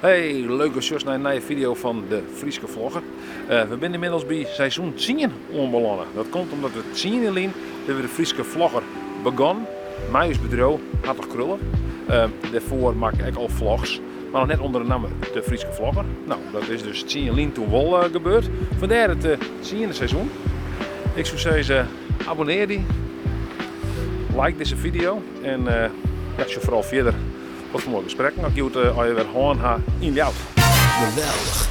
Hey, leuke zus naar een nieuwe video van de Frieske Vlogger. We zijn inmiddels bij seizoen 10 onbegonnen. Dat komt omdat we 10 in lijn dat we de Frieske Vlogger begonnen. Mijn bedrijf, Hartog Krullen. Daarvoor maak ik al vlogs, maar nog net onder de naam de Frieske Vlogger. Nou, dat is dus 10 in lijn toen wel gebeurd. Vandaar het 10e seizoen. Ik zou zeggen, abonneer die. Like deze video en ja, je vooral verder. Wat voor mooi gesprekken. Ik moet je weer horen in de auto. Geweldig.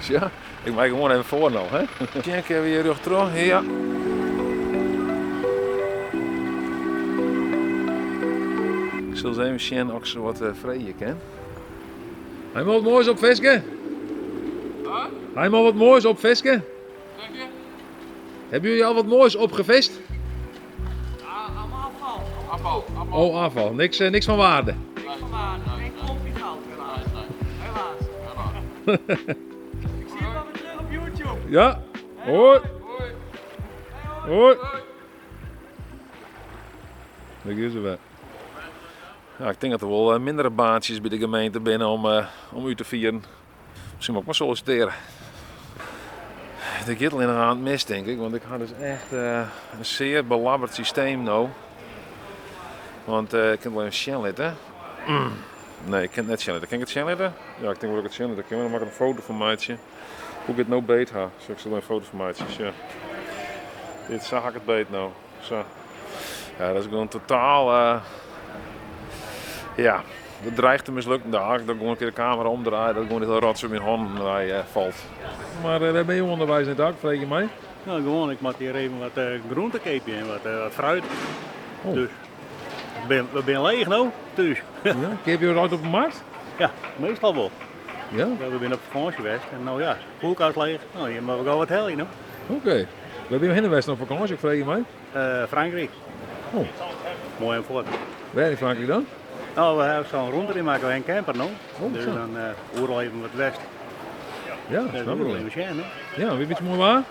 Ja, ik maak gewoon even voor nou, hè. Kijk even je rug terug, ja. Ik zal eens even zien of ze wat vrije kan. Hij moet wat moois op visken. Huh? Hij moet wat moois op visken. Zeg je? Hebben jullie al wat moois opgevist? Allemaal afval. Afval. Oh, afval. Niks van waarde. Niks van waarde. Geen klompje geld helaas. Helaas. Ik zie je wel weer terug op YouTube. Ja. Hoi. Hoi. Daar is ze weer. Ja, ik denk dat er wel mindere baantjes bij de gemeente binnen om u te vieren. Misschien moet ik maar solliciteren. Dat gaat alleen nog aan het mis, denk ik, want ik had dus echt een zeer belabberd systeem nou. Want ik kan wel een shenlitten. Nee, ik kan het net shenlitten. Kan ik het shenlitten? Ja, ik denk wel dat ik het shenlitten kan. Dan maak ik een foto van maatje. Hoe ik het nou beet ha. Zo, ik zal een foto van maatjes. Ja. Dit zag ik het beet nou. Zo. Ja, dat is gewoon totaal. Ja, dat dreigt te mislukken. Daar ik dan gewoon een keer de camera omdraaien. Dat gewoon dit rotzooi in mijn handen valt. Maar waar ben je onderwijs net ook? Vreeg je mij? Nou, gewoon, ik moet hier even wat groente kopen en wat fruit. Oh. Dus we zijn leeg nou, dus. Ja, heb je eruit op de markt? Ja, meestal wel. Ja? Ja, we zijn op vakantie geweest en nou ja, koelkast leeg. Nou, hier mag ik wel wat hellen, nou. Oké. Waar ben je heen geweest op vakantie? Ik vreeg je mij. Frankrijk. Oh. Mooi en voort. Waar in Frankrijk dan? Nou, we hebben zo'n rond erin maken we een camper nou. Oh, Dus zo. dan oerl even wat west. Ja, Dat snap is ik wel wel. even schijn, hè. Ja, wie weet je mooi waar?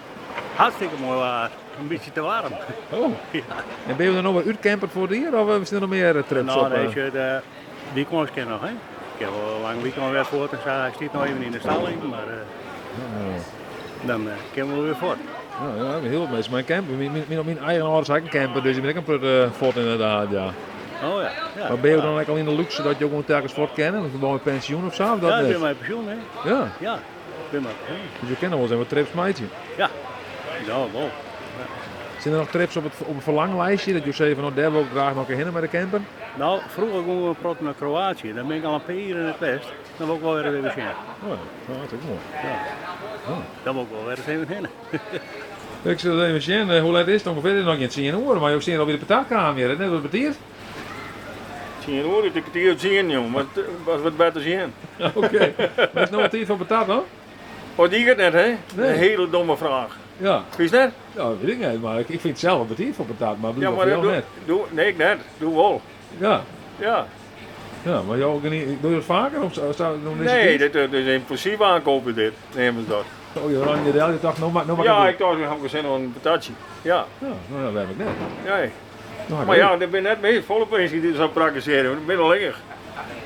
Hartstikke mooi waar. Een beetje te warm. Oh. Ja. En ben je dan nog wel uitcamperd voor de hier? Of zijn er nog meer trips Nou, op? deze weekends ken nog, hè. Ik heb wel een lang weekend weer voort en hij stiet nog even in de stalling, maar dan kunnen we wel weer voort. Ja, ja, heel wat mensen. Mijn camper, mijn eigen ouders had ik een camper, dus ik ben ook een fort inderdaad, ja. Oh ja. Ja, Maar ben je dan eigenlijk al in de luxe dat je ook gewoon telkens fort kennen? Of gewoon met pensioen of zo? Of dat ja, ik niet? ben mijn pensioen, hè. Ja, Ja, ik ben mijn pensioen. dus je kennen wel eens wat trips meidje. Ja, ja, wel. Zijn er nog trips op het verlanglijstje? Dat je zegt van, nou, daar wil ik graag nog een heen met de camper? Nou, vroeger gingen we praten naar Kroatië. Dan ben ik al een paar jaar in het West. Dan wil ik wel weer even zien. Oh, ja, dat is ook mooi. Dan wil ik wel weer eens even heen. Ik zal even zien, hoe laat is het ongeveer? Het is nog niet 10 uur, maar je ziet alweer de patatkamer, hè? Net wat betiert. Zien hoor, dat ik het hier zien, jongen. Wat beter zien. Oké. Maar is nog wat tijd voor patat, hoor? Oh, die gaat net, hè? Nee. Een hele domme vraag. Ja. Wie is dat? Ja, weet ik niet, maar ik vind het zelf een betiert voor patat, maar Ja, blijkbaar maar voor jou dat net. doe, nee, ik net. Doe wel. Ja. Ja. Ja, maar jou ook niet, doe je dat vaker of zou je nog Nee, dit is impulsief aankopen dit. Neem eens dat. Oh, je ran je de hele dag, nou mag Ja, ik ik dacht, we gaan gezin nog een patatje. Ja. doen. Ja, nou, dat heb ik net. Nee. Nou, Maar ja, ik ben net mee volle pensie die zou praktiseren. Ik ben al leeg.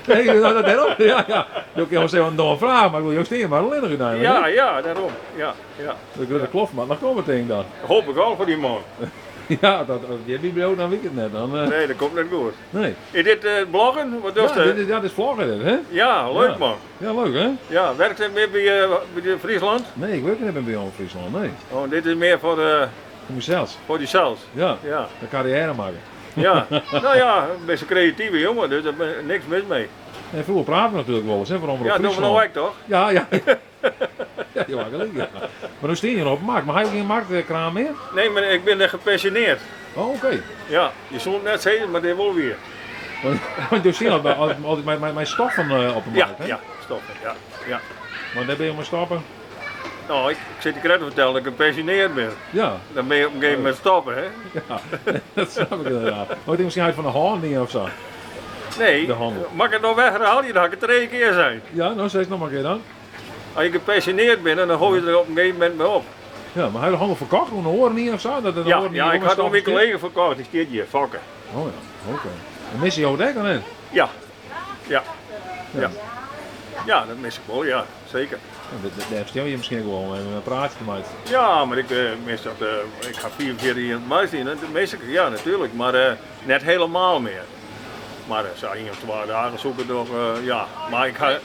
Nee, dat daarom. Ja, ja. Je kan wel zeggen, een domme vraag, maar ik wil jou steken maar alleen nog gedaan. Ja, ja, daarom. Ja, ja. Dat klopt, maar dan komt het ding dan. Hoop ik al voor die man. Ja, die heb je brood, dan weet ik het net. Dan, Nee, dat komt net goed. nee. Is dit bloggen? Wat doe Ja, je? dit is vloggen dit, hè? Ja, leuk Ja. man. Ja, leuk hè? Ja, werkt het meer bij Friesland? Nee, ik werk niet bij Jan Friesland, nee. Oh, dit is meer voor Voor mezelf. die zelfs. Ja, Ja. de carrière maken. Ja. Nou ja, best een creatieve jongen, dus daar is niks mis mee. En vroeger praten we natuurlijk wel eens, hè? Vooral Ja, dat doen we nou ook toch? Ja, ja. Ja, je maakt gelijk, ja. Maar nu steen je nog op de markt. Maar hij heeft geen marktkraam meer? Nee, maar ik ben gepensioneerd. Oh, oké. Ja, je zult net zeggen, maar dit wil weer. Want je ziet altijd mijn stoffen op de Ja, markt, hè? ja, stoppen. Ja, ja. Maar daar ben je maar stoppen. Nou, ik zit je kret te vertellen dat ik gepensioneerd ben. Ja, Dan ben je op een gegeven moment stoppen, hè? ja. Dat snap ik inderdaad. Maar ik denk misschien uit van de handingen of zo. Nee, De handel. mag ik het nou weghaal? Je dan het 2 keer zijn. Ja, nou zeg nog maar een keer dan. Als je gepensioneerd bent, dan gooi je er op een gegeven moment mee op. Ja, maar hij de handel verkocht, gewoon horen niet of zo? Dat Ja, ja, ik had nog mijn collega verkocht, die staat hier, fokken. Oh ja, oké. En mis je jou ook dan in? Ja, ja. Ja, dat mis ik wel, ja, zeker. Daar stel je misschien ook wel een praatje mee. Ja, maar ik mis dat, ik ga 44 in het muis in, dat mis ik, ja natuurlijk, maar net helemaal meer. Maar zou je 2 dagen zoeken toch, ja. Maar ik ga,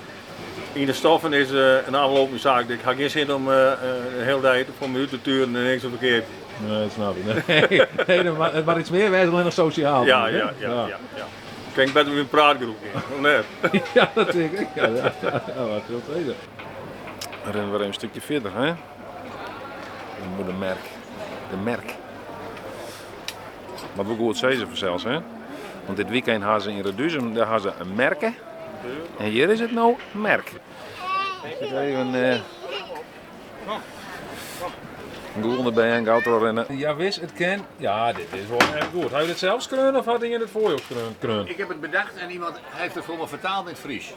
in de stoffen is een aflopende zaak, ik ga geen zin om de hele tijd voor me uit te turen en niks verkeerd. Nee, dat snap ik. Nee, het maar iets meer wijs dan nog sociaal. Ja. Kijk, beter weer een praatgroep in, of net? Ja, dat denk ik. Ja, wat wil je zeggen? Dan rennen we even een stukje verder, hè? Dan moet een merk. De merk. Maar we goed zeggen voor zelfs, hè? Want dit weekend gaan ze in Reduzum, daar gaan ze een merken. En hier is het nou merk. Even goed erbij en gauw rennen. Ja, wist het ken. Ja, dit is wel echt goed. Had je het zelfs kreun of had je het voor je ook kreun? Ik heb het bedacht en iemand heeft het voor me vertaald in het Fries.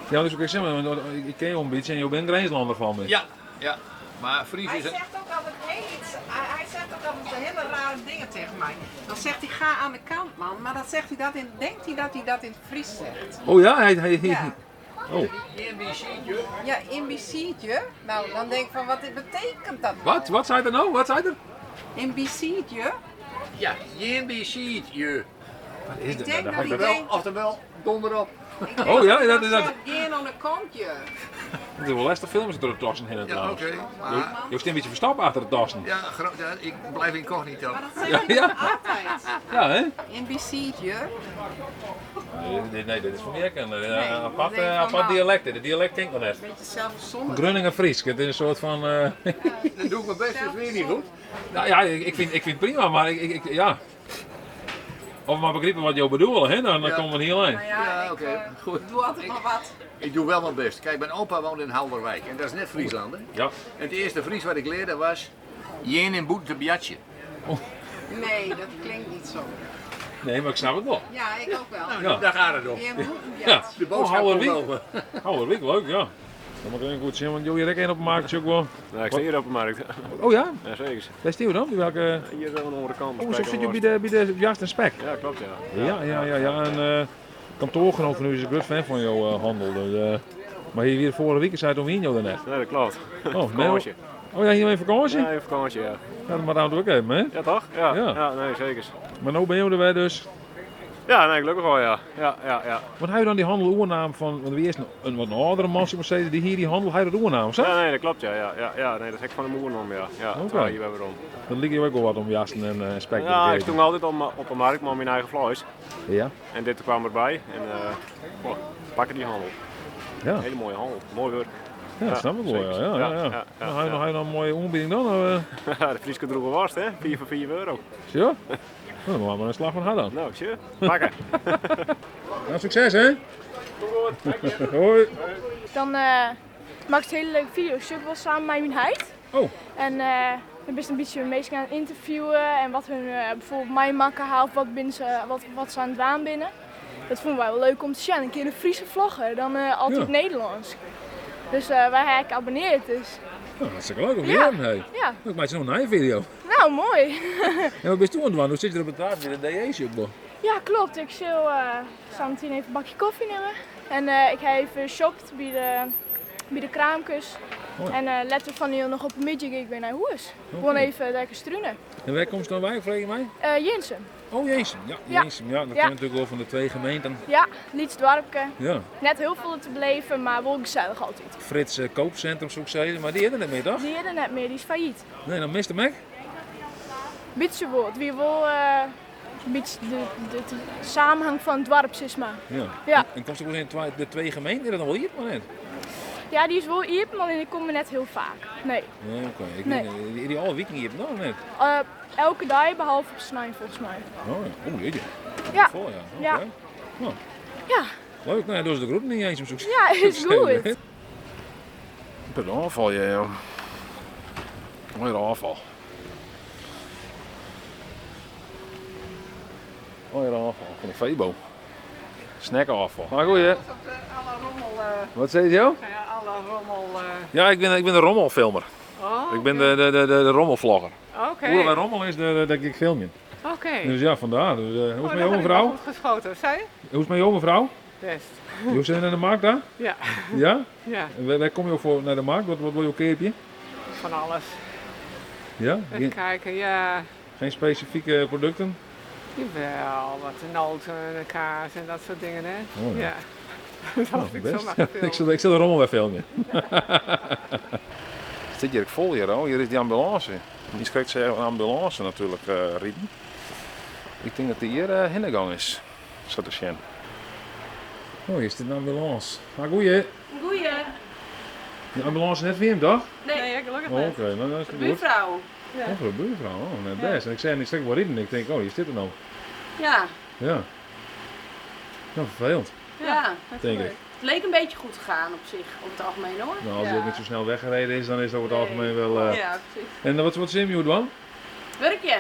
Ja, dus ik zeg maar, ik ken je een beetje en je bent Grenslander van me. Ja. Maar Fries Hij is een... zegt ook altijd hij zegt ook altijd hele rare dingen tegen mij. Dan zegt hij ga aan de kant man, maar dat zegt hij dat denkt hij dat hij dat in het Fries zegt. Oh ja, Ja. Oh. Ja, imbecietje. Nou, dan denk ik van wat betekent dat? Wat? Wat zei er nou? Wat zei er? Imbecietje? Ja, JNBC, je. Wat is Ik denk dat hij Oftewel, denkt... oftewel, donder op. ik denk Oh ja, dat is hij dat. zegt, Geen aan een kontje. Er zijn wel lastig films door de tassen heen en Ja, trouwens. oké. Maar, Je hebt een beetje verstappen achter de tassen. ja, ik blijf incognito. Maar dat zeg ik Ja. altijd. Ja, hè? Imbecietje. Nee, dit is van mij een Nee, apart, dat denk ik van, apart nou. dialect. Dit dialect ken ik nog net. Beetje zelfverzonnen. Groningen Fries. Het is een soort van. Dan doe ik mijn best, dus weer niet goed. Nou ja, ik vind het prima, maar ja. Of we maar begrijpen wat je bedoelt, hè? Dan Ja. komen we hier heen. Nou ja, Ja, ik oké, goed. doe altijd maar wat. Ik doe wel mijn best. Kijk, mijn opa woont in Houwerwijk en dat is net Friesland. Hè? Ja. En het eerste Fries wat ik leerde was... Jen in boete biatje. Nee, dat klinkt niet zo. Nee, maar ik snap het wel. Ja, ik ook wel. Ja. Daar gaat het om. Je moet Ja. ja. De boodschap Oh, komt Houwerwijk. over. Houwerwijk, leuk, ja. Dan moet ik even goed zien, want jullie rekken op de markt ook wel. Ja, ik sta hier op de markt. Oh ja? Ja, zeker. Daar is die dan? Die welke? Hier zo aan de andere kant. Oh, zo zit je bij de Jast en Spek. Ja, klopt ja. Ja. En kantoorgenoot van u is een groot fan van jouw handel. Dus, maar hier vorige week zei het om jou daarnet. Nee, dat klopt. Oh, Vakantie. Oh ja, hier even vakantie? Ja, even vakantie, ja. Ja, maar daar doe ik even, hè? Ja, toch? Ja, Ja. ja. Nee, zeker. Maar nu ben je erbij dus. Ja, nee, gelukkig wel, ja. Ja. Wat heb je dan die handel oernaam van, want wie is een wat oudere man, zou ik maar zeggen, die hier die handel, hij dat oernaam, zo? Ja, nee, dat klopt, ja. Ja, nee, dat is ik van de moeder om, ja. Ja, Oké. ja, hier hebben we rond. Dan liep je ook wel wat om jassen en spek te Ja, ik geven. stond altijd op de markt, maar mijn eigen vlees. Ja, En dit kwam erbij. En pakken die handel. ja. Hele mooie handel. Mooi werk. Ja, dat snap ik wel, zeker. ja. Ja. Dan heb je nog een mooie aanbieding dan? De Friese droege worst, hè? 4 voor €4. Ja? Nou, dan laten we een slag van haar dan. Nou, zie je? Pakken. Nou, succes hè? Hoi. Dan maak ik een hele leuke video. Stuk wel samen met mijn heid. Oh, En dan ben ik een beetje mensen gaan interviewen en wat hun bijvoorbeeld mij maken haalt, wat ze aan het doen binnen. Dat vonden wij wel leuk om te zien. Een keer een Friese vlogger, dan altijd Ja. Nederlands. Dus wij hebben geabonneerd. Dus nou, hartstikke leuk om Ja. te hey. ja, Ik maak nog een video. nou mooi. En wat ben je toen aan het doen? Hoe zit je er op het tafel met de DE's ook? Ja, klopt. Ik zal zo meteen even een bakje koffie nemen. En ik heb even geshopt bij de kraamkus. Oh ja. En letter van heel nog op een middag ik ben naar huis. Gewoon even lekker struinen. En waar komt dan wij, vreeg je mij? Jensen. Oh, Jezus. Ja, Ja. Jezus. Ja, dat Ja. komt natuurlijk wel van de 2 gemeenten. Ja, Lietsdorpke. Ja. Net heel veel te beleven, maar wel gezellig altijd. Frits Koopcentrum, zou ik zeggen. Maar die hebben het niet meer, toch? Die hebben net meer, die is failliet. Nee, dan mist hem weg. Beetje woord, wie wil een beetje de samenhang van het dorp, zeg maar. Ja. Ja. En komt er wel in de 2 gemeenten? Is dat dan wel hier, maar net? Ja, die is wel hier, maar die komen net heel vaak. Nee, Ja, oké. Ik Nee. weet die alle weekend hier nog net. elke dag behalve op snij volgens mij. Oh, ja. Oh, jeetje. Ja, Vol, ja. Ja. Oké. Nou, ja, leuk. Nou, dat is de groep niet eens om zoek. ja, is goed. Een afval, ja, joh. Weer afval. Weer afval van de Febo. Snackafval. Maar goed, hè? Alle rommel, Wat zei je, joh? alle rommel. Ja, ik ben de rommelfilmer. Oh, Ik ben de rommelvlogger. oké. Hoe bij rommel is dat ik film je. Oké. Dus ja, vandaar. Dus, hoe is Oh, mijn dat jonge heb ik vrouw? wel goed geschoten, zei je? Hoe is mijn jonge vrouw? best. Hoe zijn we naar de markt daar? Ja, Ja? ja, En waar kom je ook voor naar de markt? Wat wil je ook keerpje? van alles. Ja? Even kijken, ja. Geen specifieke producten? Jawel, wat de noten en kaas en dat soort dingen, hè? Oh, ja. Ja. Dat vind ik zo maar veel. Ik zal de rommel weer filmen. Zit hier ook vol hier, hoor. Hier is die ambulance. Die schrikt ze een ambulance natuurlijk rieden. Ik denk dat die hier hindergang is. Zo te zien. Oh, hier is dit een ambulance. Ah, goeie. Goeie. De ambulance net weer hem, toch? Nee, gelukkig Oh, oké, nou, dat is het goed. buurvrouw. Oh, voor de buurvrouw. Oh, net best. En ik zei, ik stek wel rieden. Ik denk, oh, hier zit er nou. Ja, Ja. Nou, vervelend. ja. Denk ik. Het leek een beetje goed te gaan op zich, over het algemeen hoor. Nou, als hij ook niet zo snel weggereden is, dan is het over het algemeen wel... Ja, precies. En wat zie je dan? Werkje.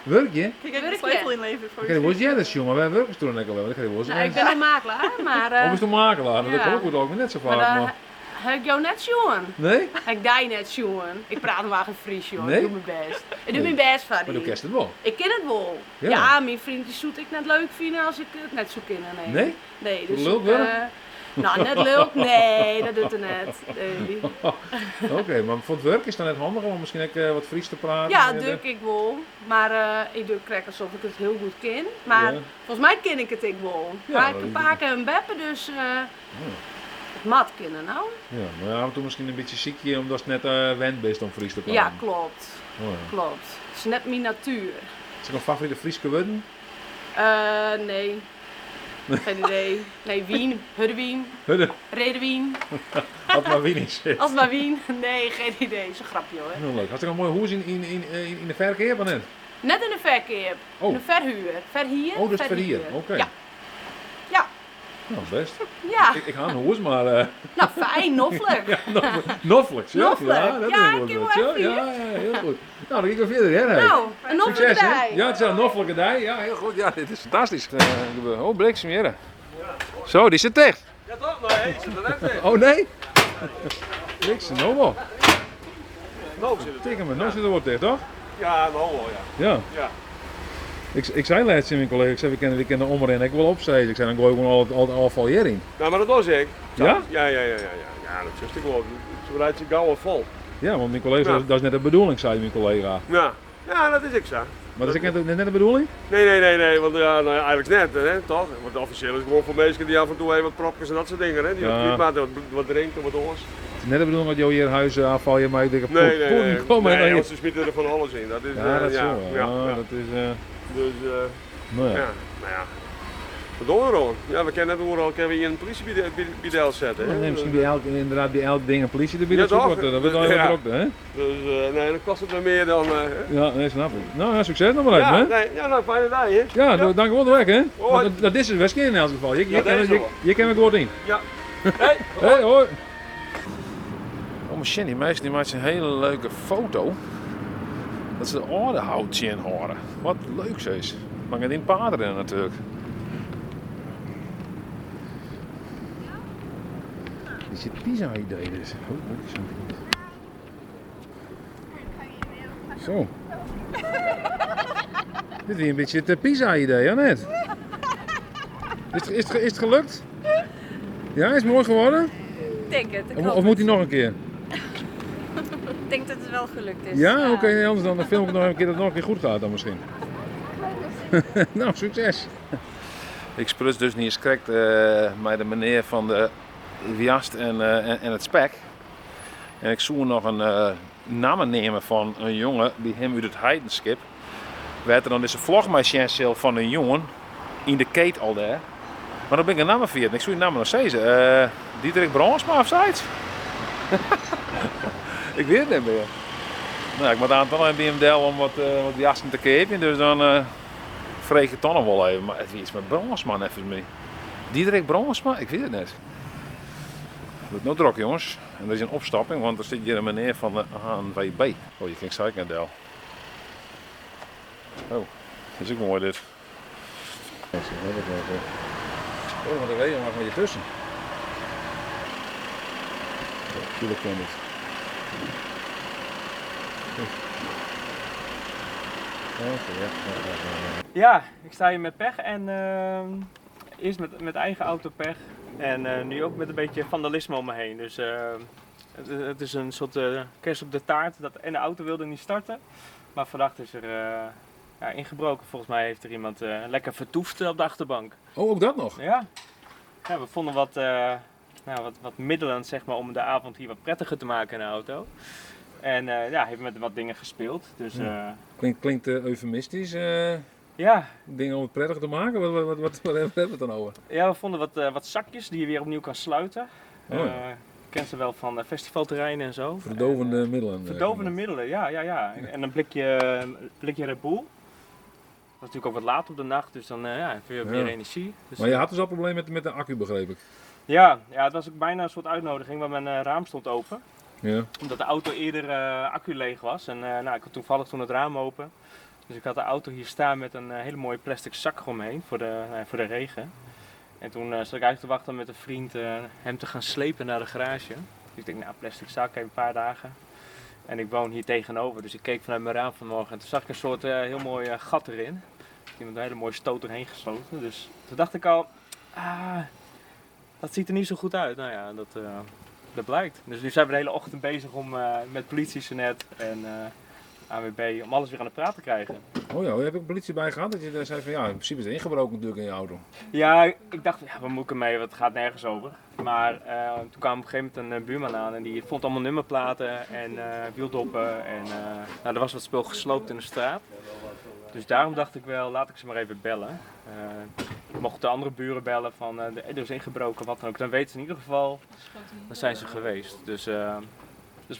Werk je? Kijk, ik heb de sleutel inleveren voor Oké, was jij dat jongen? Wij werken toen ook al wel. Nou, ik ben een makelaar, maar... Of is de makelaar? Dat ja. komt ook net zo maar vaak. dan Maar... heb ik jou net jongen. Nee? Heb ik die net jongen. Ik praat maar geen Fries jongen. Nee? Ik doe mijn best. Ik doe mijn best van Maar die. doe kerst het wel. Ik ken het wel. Ja. Ja, mijn vriendjes zoet ik net leuk vinden als ik het net zo kennen. Nee? Nee? Nee, dus Lulk ik, wel? nou, net leuk? Nee, dat doet er net. Nee. Oké, maar voor het werk is het dan net handig om misschien ook wat Fries te praten? Ja, doe ik wel. Maar ik doe het alsof ik het heel goed ken. Maar Ja. volgens mij ken ik het ik wel. Ja, Maar ik dat heb is- een paar keer een beppen, dus het mat kennen nou. Ja, maar ja, af en toe misschien een beetje ziekje omdat het net wend bent om Fries te praten. Ja, klopt. Oh, ja. Klopt. Het is net mijn natuur. Is er een favoriete Frieske woorden? Nee. Geen idee. Nee, Wien. Hudwien. Hudde, Redewien. had maar wie niet zegt. Als maar Wien. Nee, geen idee. Is een grapje hoor. Heel leuk. Had ik een mooie hoes in de verkeer van net? Net in de verkeer. Oh. In de verhuur. Verhier. Oh, dus verhier. Oké. Ja. Ja. Nou, best. Ja. Ik ga een hoes, maar... Nou, fijn. Noffelijk. Noffelijk, ja. Noffelijk. Ja, dat Ja, is ik wel ken goed. wel Ja, even, ja, heel goed. Nou, dan ga ik weer verder, hè? Nou, een noffelijke Succes, hè? dij. Ja, het is een noffelijke dij. Ja, heel goed. Ja, dit is fantastisch. Oh, bliksem hier. Zo, die zit dicht. Ja toch? Nee, ik zit er net in. Oh, nee? Bliksem, nou wel. Nou zit het. Teken me, nou zit er wat dicht, toch? Ja, nou wel, ja. Ja. Ja. Ik zei laatst in mijn collega, ik zei, we kennen omrennen, ik wil opsteken. Ik zei, dan gooi ik gewoon al het afval hierin. Nou, maar dat was ik. Ja? Ja, dat is ik wel. Ze rijdt zich gauw vol. Ja, want mijn collega, Ja. dat is net de bedoeling, zei mijn collega. Ja, dat is ik zo. Maar dat is net de bedoeling? Nee, want ja, nou, eigenlijk net, hè, toch? Want officieel is het gewoon voor mensen die af en toe even wat propjes en dat soort dingen, hè? Die Ja. wat drinken, wat anders. Het is net de bedoeling dat je hier huis afval je maakt. Nee, Komen nee, want ze smitten er van alles in. Dat is, Ja, dat is ja, zo. ja, Ja, ja. dat is... Dus, nou ja. ja, nou ja. Wat doen we dan? Ja, we kunnen net overal weer een politiebidel zetten, hè? Nee, misschien bij elk ding een politie erbij. Ja, Dat is ook toch? wat, dat wordt wel heel Ja. druk, hè? Dus, nee, dan kost het wel meer dan... Ja, nee, snap ik. Nou, ja, succes nog maar even, hè? ja, nee, ja, nou, fijne dag, hè? Ja, dank u wel de weg, hè? Hoi. Want dat is het best in elk geval. Ja, dat is wel. Je kan me goed in. Ja. Hey. Hey, hoi. Oh, maar die meisje die maakt een hele leuke foto. Dat ze de oude houtje in horen. Wat leuk ze is. Maar het in paarden natuurlijk. Die zit pizza-idee dus. Oh, dat is zo. Dit is een beetje het pizza-idee, ja net? Is het gelukt? Ja, is het mooi geworden? Ik denk het. Of moet hij nog een keer? Ik denk dat het wel gelukt is. Ja, oké, anders dan film ik nog een keer dat het nog een keer goed gaat dan misschien. Nou, succes! Ik spruts dus niet eens correct met de meneer van de wiast en het spek. En ik zoek nog een naam nemen van een jongen die hem uit het heidenskip. Werd er dan deze vlogmachine van een jongen in de keet al daar. Maar dan ben ik een naam vergeten. Ik zoek je naam nog steeds. Dietrich Bransma of zoiets? Ik weet het niet meer. Nou, ik moet aan het wel een BMW om wat jassen te kepen, dus dan vreeg ik het dan nog wel even. Maar het is met Bransma even mee. Dietrich Bransma? Ik weet het niet. Het wordt nou druk, jongens. En er is een opstapping, want er zit hier een meneer van de ANWB. Oh, je klinkt zeker naar Del. Oh, dat is ook mooi dit. Oh, wat een reden mag met je tussen. Ja, natuurlijk kan dit. Ja, ik sta hier met pech en eerst met eigen autopech en nu ook met een beetje vandalisme om me heen. Dus het is een soort kerst op de taart. En de auto wilde niet starten. Maar vannacht is er ingebroken. Volgens mij heeft er iemand lekker vertoefd op de achterbank. Oh, ook dat nog? Ja. Ja, we vonden wat middelen zeg maar, om de avond hier wat prettiger te maken in de auto. En heeft met wat dingen gespeeld. Dus, Klinkt eufemistisch. Ja. Dingen om het prettig te maken? Wat hebben we het dan over? Ja, we vonden wat zakjes die je weer opnieuw kan sluiten. Oh, ja. Ik ken ze wel van festivalterreinen en zo. Verdovende middelen. Verdovende middelen, ja. En een blikje Red Bull. Dat is natuurlijk ook wat laat op de nacht, dus dan heb je meer energie. Dus, maar je had dus al problemen met de accu, begreep ik. Ja, het was ook bijna een soort uitnodiging, waar mijn raam stond open. Ja. Omdat de auto eerder accu leeg was. En ik had toevallig toen het raam open. Dus ik had de auto hier staan met een hele mooie plastic zak eromheen voor de regen. En toen zat ik eigenlijk te wachten met een vriend hem te gaan slepen naar de garage. Dus ik denk, plastic zak, even een paar dagen. En ik woon hier tegenover, dus ik keek vanuit mijn raam vanmorgen en toen zag ik een soort heel mooi gat erin. Iemand een hele mooie stoot erheen gesloten. Dus toen dacht ik al, dat ziet er niet zo goed uit. Nou ja, dat blijkt. Dus nu zijn we de hele ochtend bezig met politie, Senet en ANWB om alles weer aan de praat te krijgen. Oh ja, heb ik de politie bij gehad? Dat je zei van in principe is het ingebroken natuurlijk in je auto. Ja, ik dacht, wat moet ik ermee, want het gaat nergens over. Maar toen kwam op een gegeven moment een buurman aan en die vond allemaal nummerplaten en wieldoppen. En er was wat spul gesloopt in de straat. Dus daarom dacht ik wel, laat ik ze maar even bellen. Mochten de andere buren bellen van er is ingebroken, wat dan ook. Dan weten ze in ieder geval, dan zijn ze geweest. Dus dat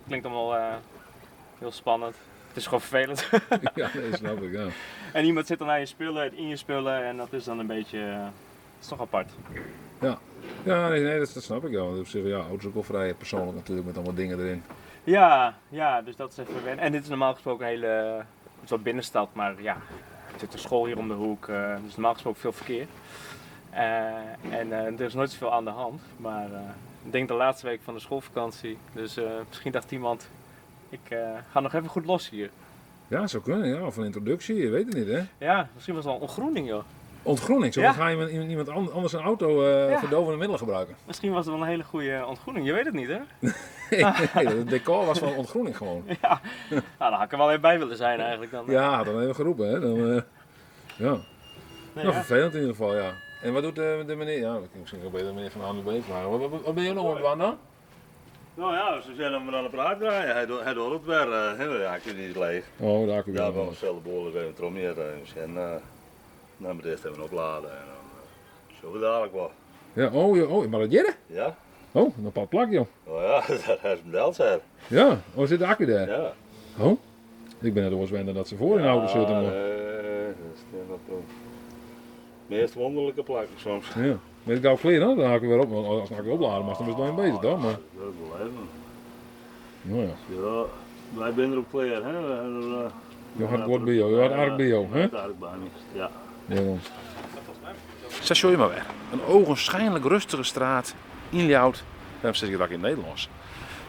klinkt allemaal heel spannend. Het is gewoon vervelend. Ja, dat snap ik, ja. En iemand zit dan aan je spullen, in je spullen en dat is dan een beetje, dat is toch apart. Ja, nee, dat snap ik wel. Want op zich, auto's is ook wel vrij persoonlijk natuurlijk met allemaal dingen erin. Ja, dus dat is even wennen. En dit is normaal gesproken een hele, het is wel binnenstad, maar ja, er zit een school hier om de hoek, dus normaal gesproken veel verkeer. Er is nooit zoveel aan de hand, maar ik denk de laatste week van de schoolvakantie, dus misschien dacht iemand, ik ga nog even goed los hier. Ja, zou kunnen, ja. Of een introductie, je weet het niet, hè? Ja, misschien was het wel een ontgroening, joh. Ontgroening? Zo Ja. ga je met iemand anders een auto verdovende middelen gebruiken? Misschien was het wel een hele goede ontgroening, je weet het niet, hè? Nee, het decor was van ontgroening gewoon. Ja, dan had ik er wel even bij willen zijn eigenlijk dan. Ja, had dan even geroepen, hè? Ja. Nee, Nou, vervelend in ieder geval, ja. En wat doet de meneer? Ja, ik misschien wel beter de meneer van de ANWB vragen. Wat ben je nog aan dan? Nou ja, ze zijn hem aan de praat draaien. Hij doet het weer. De accu die is leeg. Oh, daar kun je Ja, wel. wel hetzelfde behoorlijk even erom meer. En dan moet eerst even opladen. En dan zullen we dadelijk wel. Ja, maar dat jidden? Ja? Oh, een paar plak, joh. Oh ja, dat is een delzer. Ja, zit de accu daar? Ja. Oh, ik ben net doorgezwenden dat ze voor in de auto zitten. Maar... dat is de meest wonderlijke plak soms. Ja. Weet ik nou kleren, dan haak ik weer op. Want als ik opladen mag, dan is het nog een bezig, toch? Maar... Dat is wel even. Nou ja. Ja, wij zijn er op klaar, hè? Je had wat bij jou, je had eigenlijk bij jou, hè? Eigenlijk bij me, ja. Ja, dan. Station je maar weg. Een ogenschijnlijk rustige straat in Ljout. Daarom zeg ik dat in het Nederlands.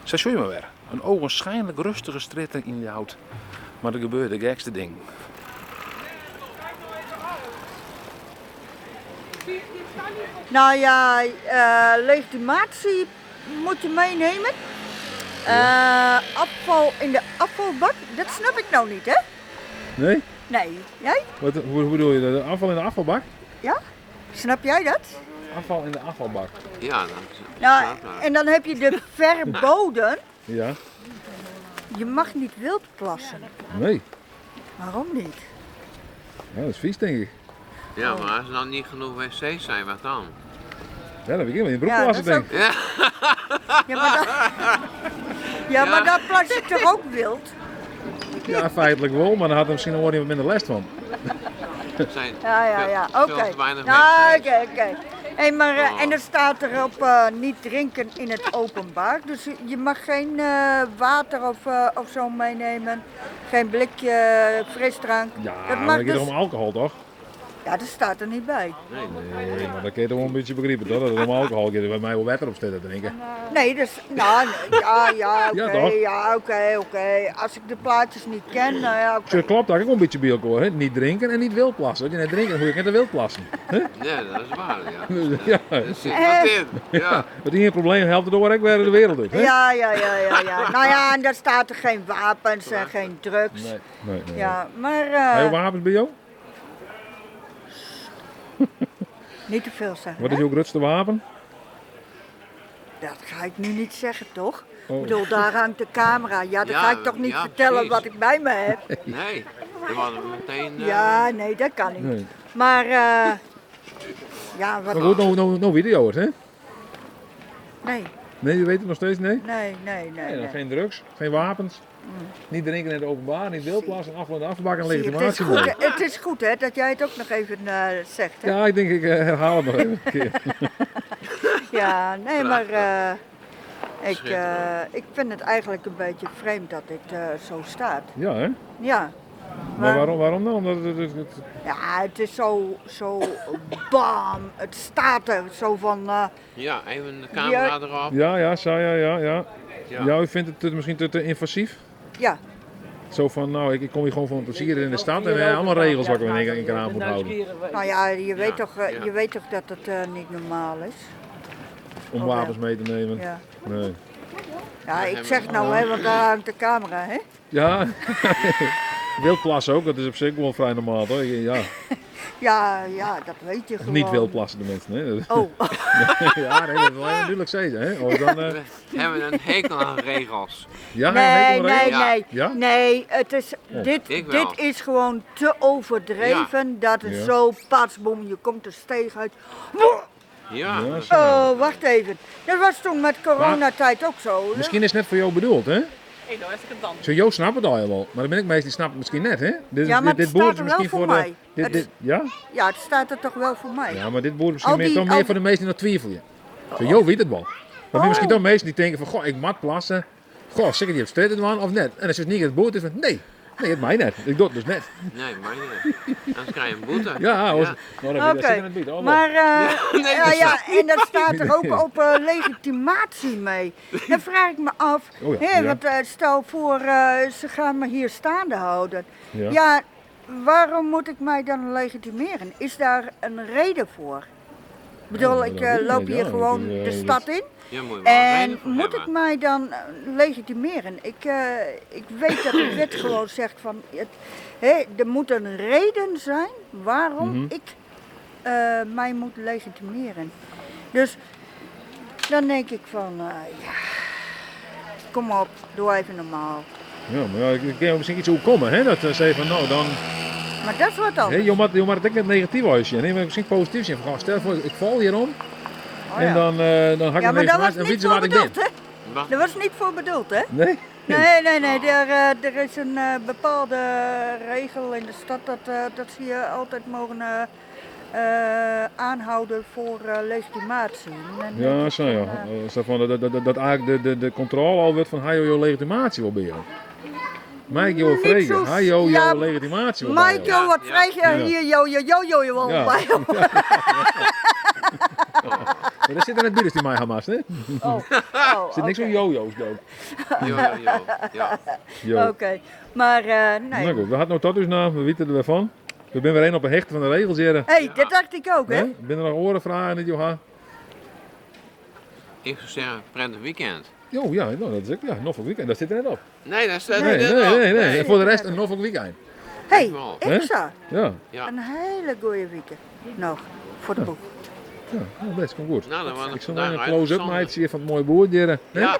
Station je maar weg. Een ogenschijnlijk rustige straat in Ljout. Maar er gebeurt de gekste ding. Nou ja, legitimatie moet je meenemen. Afval in de afvalbak, dat snap ik nou niet, hè? Nee? Nee, jij? Hoe bedoel je dat? Afval in de afvalbak? Ja? Snap jij dat? Afval in de afvalbak. Ja, dan. Nou, en dan heb je de verboden. Ja. Je mag niet wild plassen. Nee. Waarom niet? Ja, dat is vies, denk ik. Ja, maar als er dan niet genoeg wc's zijn, wat dan? Ja, dan heb ik helemaal in broek Ja, plassen, dat is denk ik. Maar daar plas je toch ook wild? Ja, feitelijk wel, maar dan had er misschien nog wel wat minder last van. Ja, oké. Veel te weinig Nou, oké. Hey, maar, en er staat erop niet drinken in het openbaar. Dus je mag geen water of zo meenemen. Geen blikje frisdrank. Ja, dat maar mag dan gaat het om alcohol, toch? Ja, dat staat er niet bij. Nee, maar dat kun je toch wel een beetje begrijpen, toch? Dat het om alcohol gaat, bij mij wel water op staat te drinken. Nee, dus, nou, ja, oké, Ja, toch? ja, oké. Als ik de plaatjes niet ken, nou ja, oké. Zo klopt dat ook een beetje bij elkaar, hè? Niet drinken en niet wild plassen. Als je net drinkt, dan moet je net wild plassen. Hè? Ja, dat is waar, ja. Ja. Dat zit wat in. Ja. Het enige probleem helpt er door ook weer de wereld uit, hè? Ja. Nou ja, en daar staat er geen wapens en geen drugs. Nee. Ja, maar Heb je wapens bij jou? niet te veel zeggen. Wat is hè? jouw grootste wapen? Dat ga ik nu niet zeggen, toch? Oh. Ik bedoel, daar hangt de camera. Ja, dan Ja, ga ik toch niet ja, vertellen precies. wat ik bij me heb. Nee, dan hadden we meteen... Ja, nee, dat kan niet. Nee. Maar, ja, wat... Maar goed, nou video's, hè? Nee, Nee, je weet het nog steeds, nee? nee. Geen drugs, geen wapens. Niet drinken in het openbaar, niet wild plassen, afbakken en Zie je, legitimatie. het is goed, hè, dat jij het ook nog even zegt. Hè? Ja, ik denk ik herhaal het nog even een keer. Ja, nee, maar ik vind het eigenlijk een beetje vreemd dat dit zo staat. Ja, hè? Ja. Maar waarom dan? Omdat Ja, het is zo bam, het staat er zo van... Ja, even de camera erop. Ja. Ja. Ja, u vindt het misschien te invasief? Ja. Zo van, nou, ik kom hier gewoon voor een plezier in de stad en allemaal regels waar ik me in keer aan moet houden. Nou ja, je weet toch dat het niet normaal is? Om Oh, wapens ja. mee te nemen? Ja. Nee. Ja, ik zeg nou, hè, want daar hangt de camera, hè? Ja, wildplassen ook, dat is op zich wel vrij normaal, hoor. Ja. Ja, dat weet je Of gewoon. niet wildplassen de mensen, hè? Oh. Ja, nee, dat wil je natuurlijk zeggen, hè? Of dan, We hebben een hekel aan regels. ja, Nee, het is, Oh. Ik wel. dit is gewoon te overdreven dat het Ja. zo patsboom, je komt de steeg uit. Ja. Ja, zo. Oh, wacht even. Dat was toen met coronatijd ook zo. Misschien is het net voor jou bedoeld, hè? Ik doe even een dans. Zo, Jo snapt het al wel, maar dan ben ik meestal, die snapt het misschien net, hè? Ja, maar het staat er wel voor mij. Ja? Ja, het staat er toch wel voor mij. Ja, maar dit wordt misschien Al die- meer al voor de meesten die nog twijfelen. Zo, Jo weet het wel. Maar Oh. misschien toch mensen die denken van, goh, ik mag plassen. Goh, zeker die op straat man of net. En als het niet het boot is, van, nee, het mij net. Ik doe het dus net. Nee, maar niet. Anders krijg je een boete. Ja, Ja. Oké, maar en dat staat er ook op legitimatie mee. Dan vraag ik me af, Oh ja, hè, ja. want stel voor ze gaan me hier staande houden. Ja. Ja, waarom moet ik mij dan legitimeren? Is daar een reden voor? Ik bedoel, Ja, ik dat weet ik loop niet, hier ja. gewoon Dat, de stad in. Ja, moet je wel een En reden voor moet ik hebben. mij dan legitimeren? Ik weet dat de wet gewoon zegt van, er moet een reden zijn waarom Mhm. ik mij moet legitimeren. Dus dan denk ik van, ja, kom op, doe even normaal. Ja, maar ja, ik kan misschien iets hoe komen, hè? Dat ze van, nou, dan... Maar dat is wat Hé, anders. je mag het ook net negatief uitzien. Nee, maar misschien positief zijn. Van, stel voor, ik val hierom. Oh, En ja. dan hak ik Ja, hem maar even dat was uit en niet weet ze voor waar ik ben. bedoeld, hè? Dat was niet voor bedoeld, hè? Nee? Nee, er is een bepaalde regel in de stad dat ze je altijd mogen aanhouden voor legitimatie. En dan denk Ja, ik zo ja. van, Zo van, dat eigenlijk de controle al wordt van, ha, jouw legitimatie wel bij jou. Mike, jouw Niet vregen. zo- Ha, jouw ja, legitimatie wel bij Mike, jou. joh, wat vraag je hier, joh, wel Ja. bij jou. Maar daar zit er net binnen, die mij Hamas, hè? Oh, Er zit niks van jojo's dood. Jo. Oké, maar nee. Nou goed, we hadden nog tot dus na, we weten ervan. We zijn weer een op een hechte van de regels hier. Hé, dat dacht ik ook, hè? Ben er nog orenvragen in dit, Johan? Ik zou zeggen, prettig weekend. Jo, ja, nou, dat is ook, ja, Norfolk Weekend, dat zit er net op. Nee, dat staat Nee, er nee, net op. nee. En voor de rest een Norfolk Weekend. Hé, Hè? Iksa, Ja, Ja. een hele goeie weekend nog voor de boek. ja, nou, best, komt goed. Nou, dan was Ik het zal vandaag een close-up uitgezonden. meid zien van het mooie boerdieren. Ja.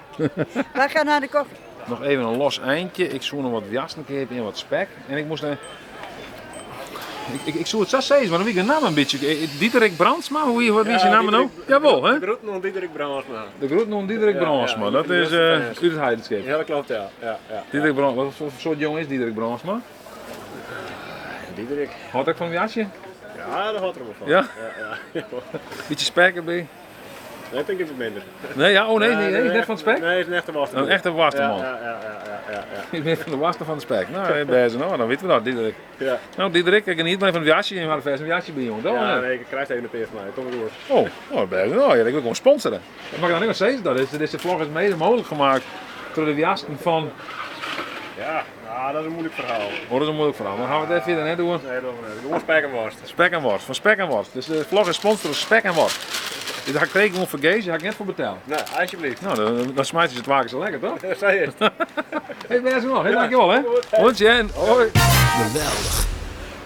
Wij gaan naar de koffie. Nog even een los eindje. Ik zoek nog wat jasnikepen en wat spek. En ik moest ik zou het zo zeggen, maar dan weet ik de naam een beetje. Dieterik Brandsma, hoe is je naam nou? Jawel, hè? De groeten van Diederik Brandsma. De groet nog Dieterik Brandsma, dat is uit het Heidenschip. Ja, dat klopt, ja. Dieterik Brandsma, wat voor soort jongen is Dieterik Brandsma? Diederik. Houdt ook van een jasje? Ja, daar houdt er wel van. Ja? Ja. Beetje spek erbij. Nee, ik denk even minder. Nee, ja, oh nee, net van het spek? Nee, is een echte waster. Een echte wasterman. Ja. Ik ben van de waster van de spek. Nou, deze, nou, dan weten we dat, Diederik. Ja. Nou, Diederik, ik niet meer van het jasje, je had vers een jasje bij jongen. Ja, nee, ik krijg even een peer van mij. Kom maar door. Oh, deze, nou, ja, ik wil gewoon sponsoren. Dat mag ik dan niet nog steeds, dat is. Deze vlog is mede mogelijk gemaakt door de jasten van... Ja, nou, dat is een moeilijk verhaal. Oh, dat is een moeilijk verhaal. Dan gaan we het even verder doen. Nee, doen we niet. Gewoon spek en worst. Spek en worst, van Spek en Worst. Dus de vlog is sponsor door Spek en Worst. Dus daar ga ik rekenen voor Gees, daar ga ik net voor betalen. Nou, alsjeblieft. Nou, dan smijt je het waken zo lekker, toch? Dat zei het. Hey, ben je nog? Hey, dankjewel, hè? Hondje en hoi. Geweldig.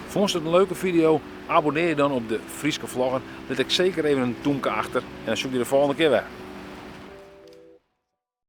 Vond je het een leuke video? Abonneer je dan op de Frieske Vlogger. Zet ik zeker even een toenke achter en dan zoek je de volgende keer weer.